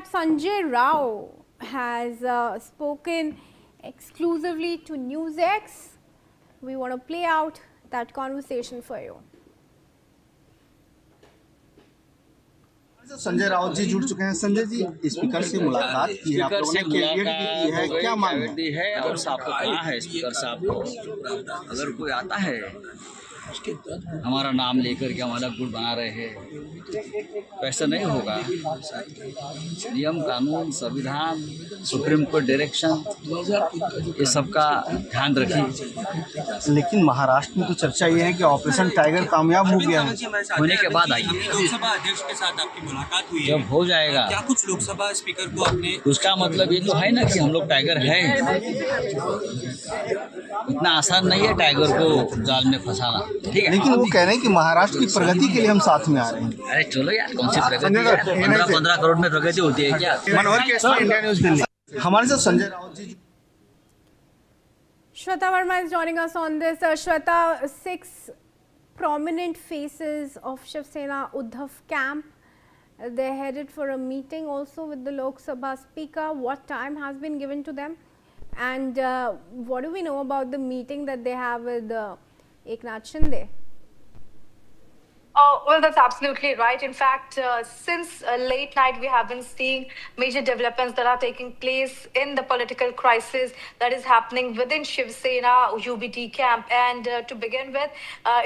Sanjay Rao has spoken exclusively to NewsX. We want to play out that conversation for you. Sanjay Raut जी जुड़ चुके हैं। Sanjay ji, speaker से मुलाकात की है, आप लोगों ने कैविएट भी दी है, क्या मांग दी है? और साहब को कहा है, स्पीकर साहब को, अगर कोई आता है हमारा नाम लेकर के हमारा गुट बना रहे हैं तो ऐसा नहीं होगा। नियम कानून संविधान सुप्रीम कोर्ट डायरेक्शन ये सबका ध्यान रखिए। लेकिन महाराष्ट्र में तो चर्चा ये है कि ऑपरेशन टाइगर कामयाब हो गया है। होने के बाद आइए, लोकसभा अध्यक्ष के साथ आपकी मुलाकात हुई है, जब हो जाएगा क्या कुछ लोकसभा स्पीकर को अपने उसका मतलब ये तो है ना कि हम लोग टाइगर हैं। इतना आसान नहीं है टाइगर को जाल में फंसाना, ठीक है। लेकिन वो कह रहे हैं कि महाराष्ट्र की प्रगति के लिए हम साथ में आ रहे हैं। अरे चलो यार, कौन सी प्रगति है? 15 करोड़ में प्रगति होती है क्या? मनोहर केसरी, इंडिया न्यूज दिल्ली। हमारे साथ संजय राउत जी। Shweta Verma is joining us on this. Shweta, 6 prominent faces of Shiv Sena Uddhav camp. They're headed for a meeting also with the Lok Sabha Speaker. What time has been given to them? And what do we know about the meeting that they have with Eknath Shinde? Well, that's absolutely right. In fact, since late night, we have been seeing major developments that are taking place in the political crisis that is happening within Shiv Sena UBT camp. And to begin with,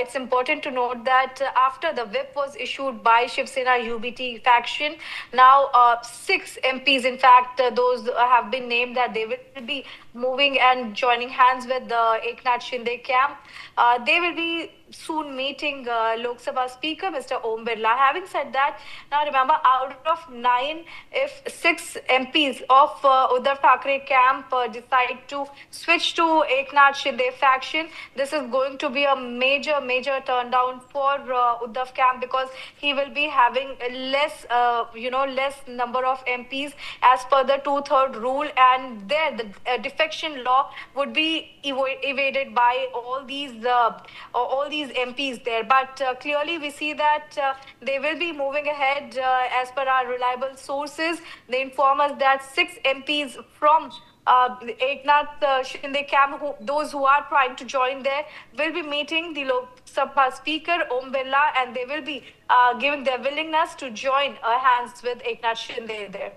it's important to note that after the whip was issued by Shiv Sena UBT faction, now 6 MPs, in fact, those have been named that they will be moving and joining hands with the Eknath Shinde camp. They will be soon meeting Lok Sabha Speaker Mr. Om Birla. Having said that, now remember, out of 9, if 6 MPs of Uddhav Thackeray camp decide to switch to Eknath Shinde faction, this is going to be a major turn down for Uddhav camp, because he will be having less number of MPs as per the 2/3 rule, and there the defection law would be evaded by all these MPs there. But clearly we see that they will be moving ahead as per our reliable sources. They inform us that 6 MPs from Eknath Shinde camp, those who are trying to join there, will be meeting the Lok Sabha Speaker Om Birla, and they will be giving their willingness to join hands with Eknath Shinde there.